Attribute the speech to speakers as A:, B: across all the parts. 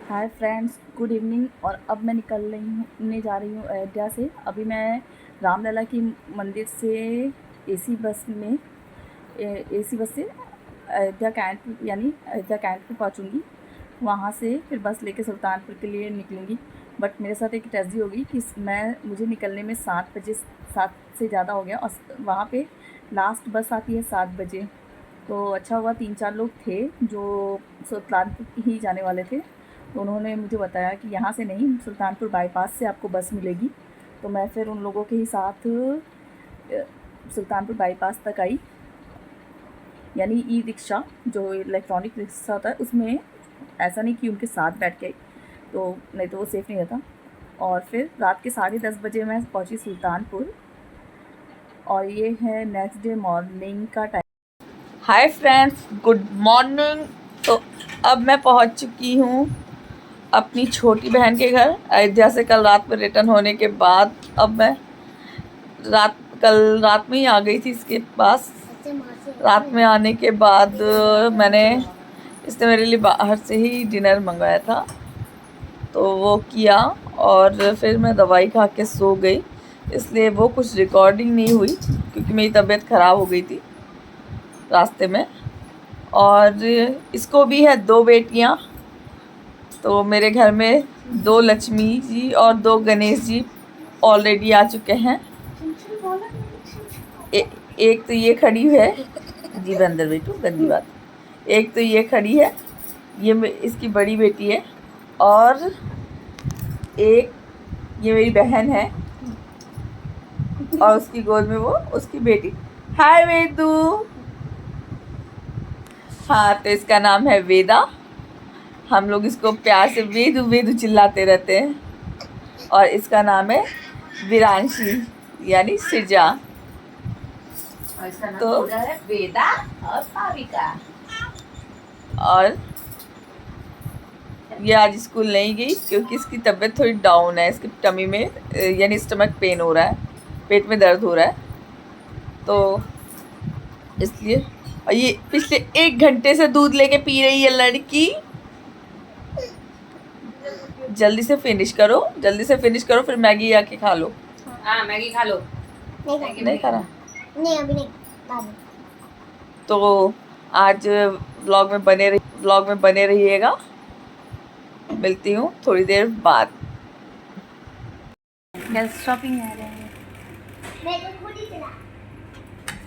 A: Hi friends, good evening. और अब मैं निकलने जा रही हूँ अयोध्या से। अभी मैं रामलला की मंदिर से एसी बस में एसी बस से अयोध्या कैंट यानी अयोध्या कैंट पे पहुँचूँगी। वहाँ से फिर बस लेके सुल्तानपुर के लिए निकलूँगी। बट मेरे साथ एक ट्रेजेडी होगी कि मुझे निकलने में 7 से ज़्यादा हो गया और वहाँ पे लास्ट बस आती है 7 बजे। तो अच्छा हुआ 3-4 लोग थे जो सुल्तानपुर ही जाने वाले थे, तो उन्होंने मुझे बताया कि यहाँ से नहीं, सुल्तानपुर बाईपास से आपको बस मिलेगी। तो मैं फिर उन लोगों के ही साथ सुल्तानपुर बाईपास तक आई। यानी ई रिक्शा, जो इलेक्ट्रॉनिक रिक्शा होता है, उसमें ऐसा नहीं कि उनके साथ बैठ के आई, तो नहीं तो वो सेफ़ नहीं रहता। और फिर रात के 10:30 बजे मैं पहुँची सुल्तानपुर, और ये है नेक्स्ट डे मॉर्निंग का time. Hi friends, good morning. तो अब मैं पहुंच चुकी हूं अपनी छोटी बहन के घर अयोध्या से। कल रात में रिटर्न होने के बाद अब मैं कल रात में ही आ गई थी इसके पास। रात में आने के बाद इसने मेरे लिए बाहर से ही डिनर मंगाया था, तो वो किया और फिर मैं दवाई खा के सो गई। इसलिए वो कुछ रिकॉर्डिंग नहीं हुई क्योंकि मेरी तबीयत ख़राब हो गई थी रास्ते में। और इसको भी है 2 बेटियां। तो मेरे घर में 2 लक्ष्मी जी और 2 गणेश जी ऑलरेडी आ चुके हैं। एक तो ये खड़ी है जी, बंदर बेटू, गंदी बात। एक तो ये खड़ी है, ये इसकी बड़ी बेटी है, और एक ये मेरी बहन है, और उसकी गोद में वो उसकी बेटी। हाय वेदू। हाँ, तो इसका नाम है वेदा। हम लोग इसको प्यार से वेदू वेदू चिल्लाते रहते हैं। और इसका नाम है विरांशी यानी सिजा।
B: और इसका नाम
A: तो
B: है वेदा और भाविका।
A: और ये आज स्कूल नहीं गई क्योंकि इसकी तबीयत थोड़ी डाउन है। इसकी टमी में यानी स्टमक पेन हो रहा है, पेट में दर्द हो रहा है, तो इसलिए। और ये पिछले 1 घंटे से दूध लेके पी रही है लड़की। जल्दी से फिनिश करो, फिर मैगी आके खा लो।
B: हाँ, मैगी खा लो।
A: नहीं खा रहा?
C: नहीं, अभी नहीं, बाद में।
A: तो आज व्लॉग में बने रहिएगा। मिलती हूँ थोड़ी देर बाद। शॉपिंग आ रहे हैं,
C: मैं तो खुद ही चला।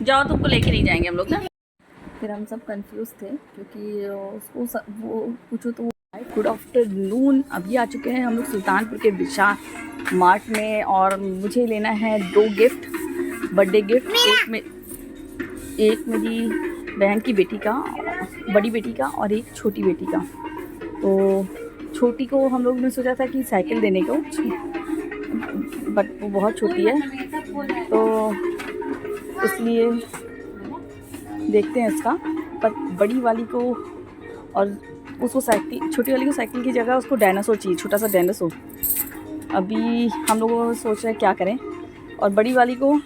A: जाओ, तुमको लेके नहीं जाएंगे हम लोग ना। फिर हम सब कंफ्यूज थे क्योंकि वो पूछो तो गुड आफ्टरनून। अभी आ चुके हैं हम लोग सुल्तानपुर के विशाल मार्ट में, और मुझे लेना है 2 गिफ्ट, बर्थडे गिफ्ट। एक मेरी बहन की बेटी का, बड़ी बेटी का, और एक छोटी बेटी का। तो छोटी को हम लोग ने सोचा था कि साइकिल देने को, बट वो बहुत छोटी है, तो इसलिए देखते हैं उसका। पर बड़ी वाली को, और उसको साइकिल, छोटी वाली को साइकिल की जगह उसको डायनासोर चाहिए, छोटा सा डायनासोर। अभी हम लोग सोच रहे हैं क्या करें। और बड़ी वाली को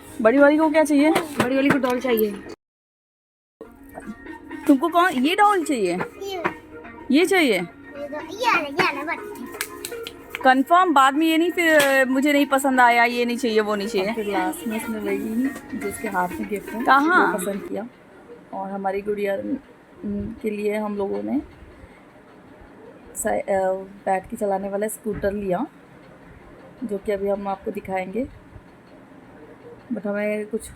A: क्या चाहिए?
B: बड़ी वाली को डॉल चाहिए।
A: तुमको कौन ये डॉल चाहिए? ये चाहिए
C: ये बस।
A: कंफर्म? बाद में ये नहीं फिर मुझे नहीं पसंद आया, ये नहीं चाहिए, वो नहीं चाहिए। फिर लास्ट में इसने वही जो उसके हाथ में गिफ्ट है
C: कहाँ
A: वो पसंद किया। और हमारी गुड़िया के लिए हम लोगों ने बैठ के चलाने वाला स्कूटर लिया, जो कि अभी हम आपको दिखाएंगे। बट हमें कुछ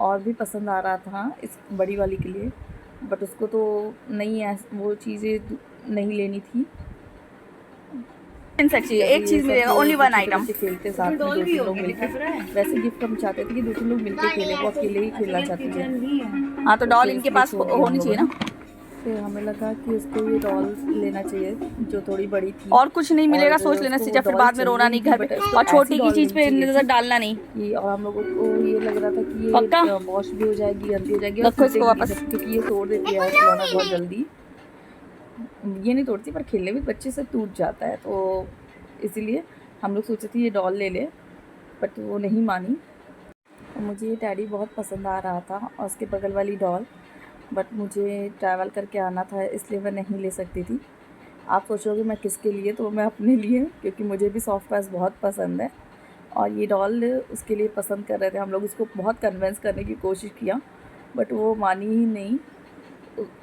A: और भी पसंद आ रहा था इस बड़ी वाली के लिए, बट उसको तो नहीं, वो चीज़ें नहीं लेनी थी। चाहिए एक चीज़ मिलेगा, ओनली 1 आइटम। खेलते साथ में 2-3 लोग मिलकर। वैसे गिफ्ट हम चाहते थे कि 2-3 लोग मिलकर खेलें, वो अकेले ही खेलना चाहते थे। हाँ, तो डॉल इनके पास होनी चाहिए ना। फिर हमें लगा कि उसको ये डॉल लेना चाहिए जो थोड़ी बड़ी थी। और कुछ नहीं मिलेगा, सोच लेना सीधा, फिर बाद में रोना नहीं घर पे। और छोटी की चीज़ पे नजर डालना नहीं। और हम लोगों को ये लग रहा था कि ये वॉश भी हो जाएगी, गंदी हो जाएगी, रखो इसको वापस, क्योंकि ये तोड़ देती है खिलौना बहुत जल्दी। ये नहीं तोड़ती, पर खेलने में बच्चे से टूट जाता है, तो इसीलिए हम लोग सोचे थे ये डॉल ले ले, बट वो नहीं मानी। और मुझे ये टैडी बहुत पसंद आ रहा था, और उसके बगल वाली डॉल, बट मुझे ट्रैवल करके आना था इसलिए मैं नहीं ले सकती थी। आप सोचोगे मैं किसके लिए, तो मैं अपने लिए, क्योंकि मुझे भी सॉफ्ट टॉयज़ बहुत पसंद है। और ये डॉल उसके लिए पसंद कर रहे थे। हम लोग उसको बहुत कन्विंस करने की कोशिश किया, बट वो मानी ही नहीं।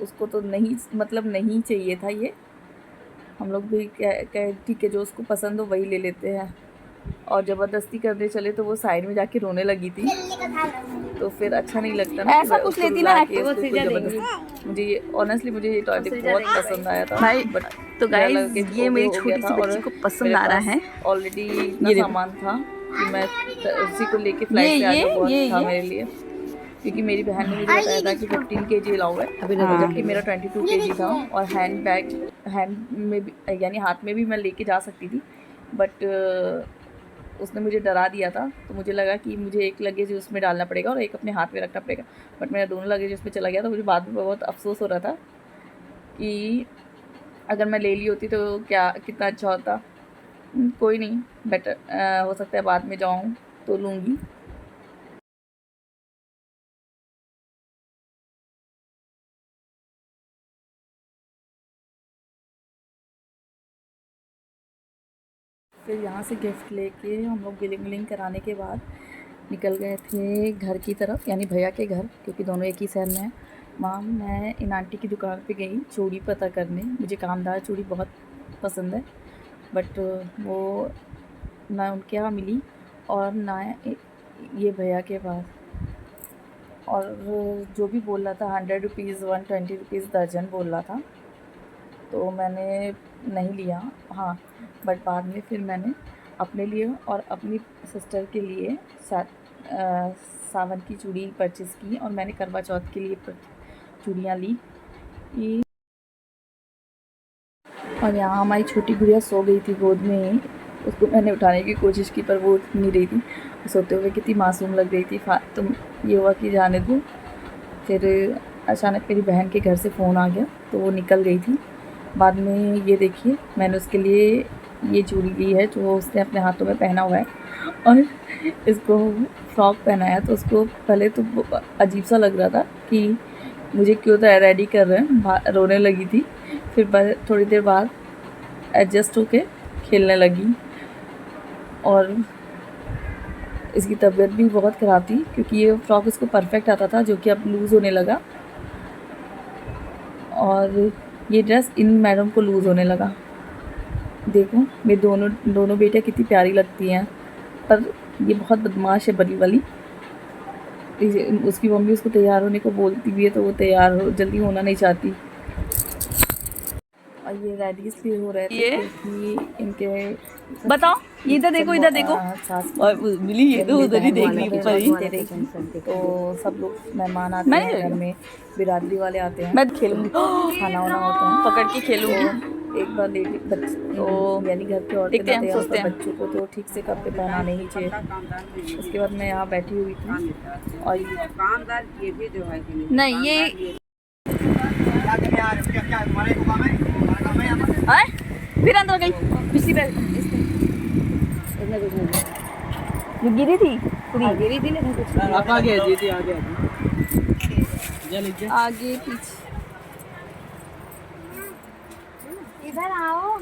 A: उसको तो नहीं, मतलब नहीं चाहिए था ये। हम लोग भी कहे ठीक है, जो उसको पसंद हो वही ले लेते हैं। और ज़बरदस्ती करने चले तो वो साइड में जाके रोने लगी थी,
C: खेलने का था ना।
A: तो फिर अच्छा नहीं लगता ना।
B: ऐसा कुछ लेती ना,
A: वो
B: वो सिजा देंगी।
A: मुझे ये ऑनेस्टली मुझे ये टॉयलेट
B: सिजा
A: बहुत
B: देंगी
A: पसंद आया था।
B: भाई।
A: बट
B: तो
A: मेरा
B: गाइस
A: लगा कि
B: ये मेरी
A: हो गया
B: छोटी
A: था
B: सी
A: और
B: बच्ची को पसंद
A: मेरे
B: आ रहा
A: पास
B: है।
A: ऑलरेडी इतना
B: ये देखो।
A: सामान था कि मैं उसी को लेके फ्लाइट से आ
B: ये
A: गया। बहुत
B: ये
A: था
B: ये
A: मेरे लिए, क्योंकि मेरी बहन ने मुझे बताया था कि 15 kg अलाउ है,
B: हाँ।
A: जबकि मेरा 22 kg था। और हैंड में भी, यानी हाथ में भी मैं लेके जा सकती थी, बट उसने मुझे डरा दिया था। तो मुझे लगा कि मुझे एक लगेज उसमें डालना पड़ेगा और एक अपने हाथ में रखना पड़ेगा, बट मेरा दोनों लगेज उसमें चला गया। तो मुझे बाद में बहुत अफसोस हो रहा था कि अगर मैं ले ली होती तो क्या कितना अच्छा होता। कोई नहीं, बेटर हो सकता है बाद में जाऊँ तो लूँगी। फिर यहाँ से गिफ्ट लेके हम लोग बिलिंग विलिंग कराने के बाद निकल गए थे घर की तरफ, यानी भैया के घर, क्योंकि दोनों एक ही शहर में हैं। वहाँ मैं इन आंटी की दुकान पे गई चूड़ी पता करने। मुझे कामदार चूड़ी बहुत पसंद है, बट वो ना उनके यहाँ मिली और ना ये भैया के पास। और जो भी बोल रहा था 100 रुपीज़ 120 रुपीज़ दर्जन बोल रहा था, तो मैंने नहीं लिया। हाँ, बट बाद में फिर मैंने अपने लिए और अपनी सिस्टर के लिए सावन की चूड़ी परचेज़ की, और मैंने करवा चौथ के लिए चूड़ियाँ ली। ये और यहाँ हमारी छोटी गुड़िया सो गई थी गोद में ही। उसको मैंने उठाने की कोशिश की पर वो उठ नहीं रही थी। सोते हुए कितनी मासूम लग रही थी। तो ये हुआ कि जाने दो। फिर अचानक मेरी बहन के घर से फ़ोन आ गया, तो वो निकल गई थी। बाद में ये देखिए, मैंने उसके लिए ये चूड़ी ली है जो उसने अपने हाथों में पहना हुआ है, और इसको फ्रॉक पहनाया। तो उसको पहले तो अजीब सा लग रहा था कि मुझे क्यों तो रेडी कर रहे हैं, रोने लगी थी। फिर थोड़ी देर बाद एडजस्ट होके खेलने लगी। और इसकी तबीयत भी बहुत ख़राब थी, क्योंकि ये फ्रॉक इसको परफेक्ट आता था, जो कि अब लूज़ होने लगा। और ये ड्रेस इन मैडम को लूज़ होने लगा। देखो मेरे दोनों बेटियाँ कितनी प्यारी लगती हैं, पर ये बहुत बदमाश है बड़ी वाली। उसकी मम्मी उसको तैयार होने को बोलती भी है, तो वो जल्दी होना नहीं चाहती। और ये रेडी इसलिए हो रहे थे क्योंकि इनके
B: बताओ, ये इधर देखो, इधर देखो। और मिली ये तो उधर ही देख रही थी।
A: तो सब लोग मेहमान आते हैं घर में, बिरादरी वाले आते हैं,
B: मैं खेलूंगी,
A: खाना वाना होता है,
B: पकड़ के खेलूंगी।
A: तो एक बार लेडी तो यानी घर की औरतें
B: देखते हैं,
A: तैयार
B: सोचते
A: होकर
B: हैं।
A: बच्चों को तो ठीक से कपड़े पहनाने ही चाहिए। उसके बाद मैं यहाँ बैठी हुई थी और
B: नहीं ये फिर अंदर गई पिछली बार जो गिरी थी पूरी गिरी थी ना, आगे पीछे।
C: इधर आओ।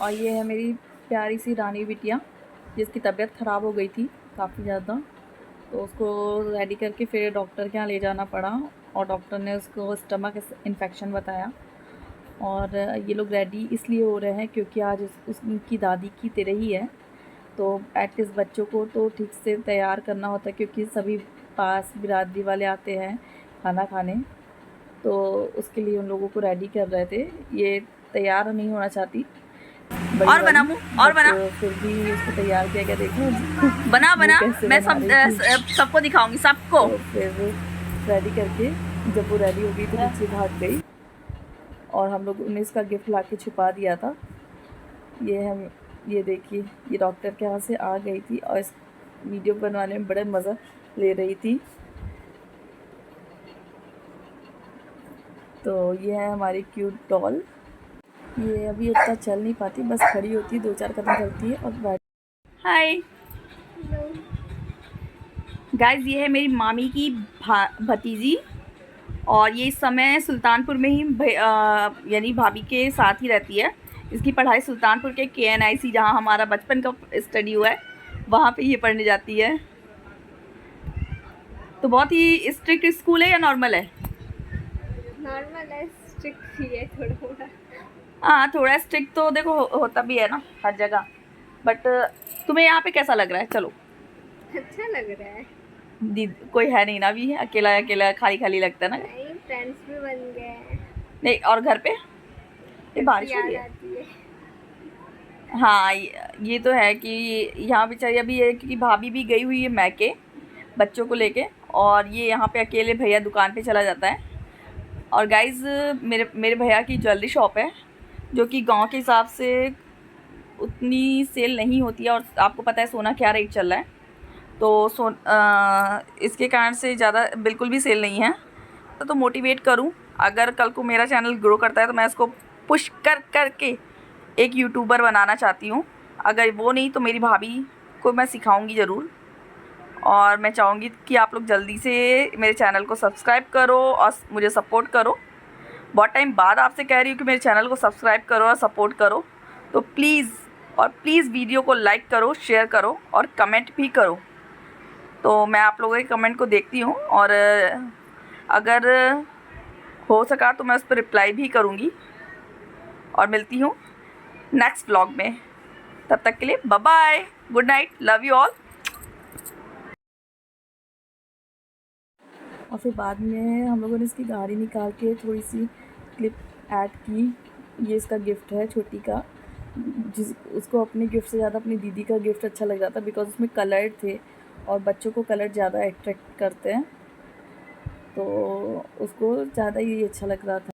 A: और ये है मेरी प्यारी सी रानी बिटिया, जिसकी तबीयत ख़राब हो गई थी काफ़ी ज़्यादा। तो उसको रेडी करके फिर डॉक्टर के यहाँ ले जाना पड़ा, और डॉक्टर ने उसको स्टमक इन्फेक्शन बताया। और ये लोग रेडी इसलिए हो रहे हैं क्योंकि आज उसकी दादी की तिरही है। तो एटलीस्ट बच्चों को तो ठीक से तैयार करना होता है, क्योंकि सभी पास बिरादरी वाले आते हैं खाना खाने। तो उसके लिए उन लोगों को रेडी कर रहे थे। ये तैयार नहीं होना चाहती
B: और बना मुँह और बना,
A: फिर भी उसको तैयार किया गया। देखो
B: बना बना,
A: कैसे
B: मैं
A: बना रही थी।
B: सबको दिखाऊंगी सबको।
A: तो फिर रेडी करके जब वो रेडी हो गई तो नीचे भाग गई, और हम लोग ने इसका गिफ्ट ला के छुपा दिया था। ये देखिए, ये डॉक्टर के यहाँ से आ गई थी और इस वीडियो बनवाने में बड़ा मज़ा ले रही थी। तो ये है हमारी क्यूट डॉल। ये अभी इतना चल नहीं पाती, बस खड़ी होती है, 2-4 कदम चलती है और बैठ। हाय गाइस, ये है मेरी मामी की भतीजी और ये इस समय सुल्तानपुर में ही यानी भाभी के साथ ही रहती है। इसकी पढ़ाई सुल्तानपुर के KNIC, जहाँ हमारा बचपन का स्टडी हुआ है, वहाँ पे ये पढ़ने जाती है। तो बहुत ही स्ट्रिक्ट स्कूल है या नॉर्मल है?
C: नॉर्मल है, स्ट्रिक्ट ही है थोड़ा।
A: हाँ, थोड़ा स्ट्रिक्ट तो देखो होता भी है ना हर जगह। बट तुम्हें यहाँ पे कैसा लग रहा है? चलो,
C: अच्छा लग रहा है।
A: दीदी कोई है नहीं ना, अभी अकेला अकेला खाली खाली लगता है ना।
C: नहीं, फ्रेंड्स भी बन गए।
A: नहीं, और घर पे ये बारिश हो रही है।
C: आती है।
A: हाँ, ये तो है कि यहाँ बेचारी अभी है, क्योंकि भाभी भी गई हुई है मैके बच्चों को लेके, और ये यहाँ पे अकेले भैया दुकान पे चला जाता है। और गाइज़, मेरे भैया की ज्वेलरी शॉप है, जो कि गांव के हिसाब से उतनी सेल नहीं होती है, और आपको पता है सोना क्या रेट चल रहा है, तो इसके कारण से ज़्यादा बिल्कुल भी सेल नहीं है। तो मोटिवेट करूं, अगर कल को मेरा चैनल ग्रो करता है तो मैं इसको पुश करके एक यूट्यूबर बनाना चाहती हूं। अगर वो नहीं तो मेरी भाभी को मैं सिखाऊंगी ज़रूर, और मैं चाहूँगी कि आप लोग जल्दी से मेरे चैनल को सब्सक्राइब करो और मुझे सपोर्ट करो। बहुत टाइम बाद आपसे कह रही हूँ कि मेरे चैनल को सब्सक्राइब करो और सपोर्ट करो। तो प्लीज़ वीडियो को लाइक करो, शेयर करो और कमेंट भी करो। तो मैं आप लोगों के कमेंट को देखती हूँ, और अगर हो सका तो मैं उस पर रिप्लाई भी करूँगी। और मिलती हूँ नेक्स्ट व्लॉग में, तब तक के लिए bye bye, good night, love you all. और फिर बाद में हम लोगों ने इसकी गाड़ी निकाल के थोड़ी सी क्लिप ऐड की। ये इसका गिफ्ट है छोटी का, उसको अपने गिफ्ट से ज़्यादा अपनी दीदी का गिफ्ट अच्छा लग रहा था, बिकॉज उसमें कलर थे और बच्चों को कलर ज़्यादा अट्रैक्ट करते हैं, तो उसको ज़्यादा ही अच्छा लग रहा था।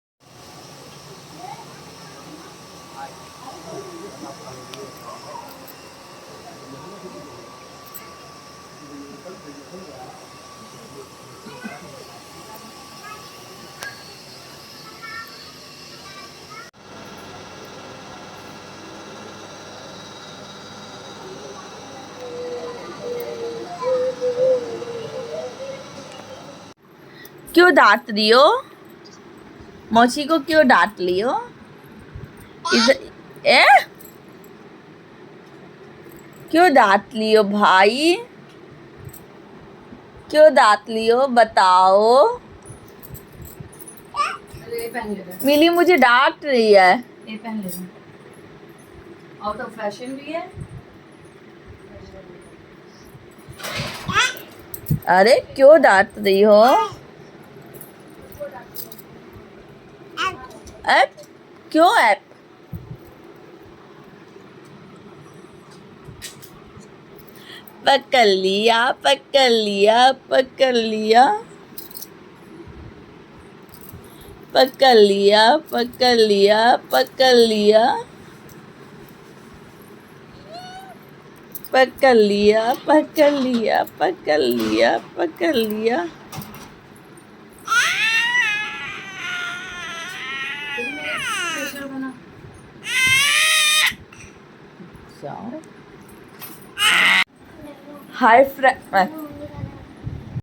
A: क्यों डांट रही हो? मौसी को क्यों डांट रही हो? क्यों डांट रही हो भाई? क्यों डांट रही हो बताओ? मिली मुझे डांट रही है।
B: ये पहन ले, आउट ऑफ फैशन भी है।
A: अरे क्यों डांट रही हो? ऐप क्यों ऐप? पकड़ लिया पकड़ लिया पकड़ लिया पकड़ लिया पकड़ लिया पकड़ लिया पकड़ लिया पकड़ लिया पकड़ लिया पकड़ लिया। Hi friend,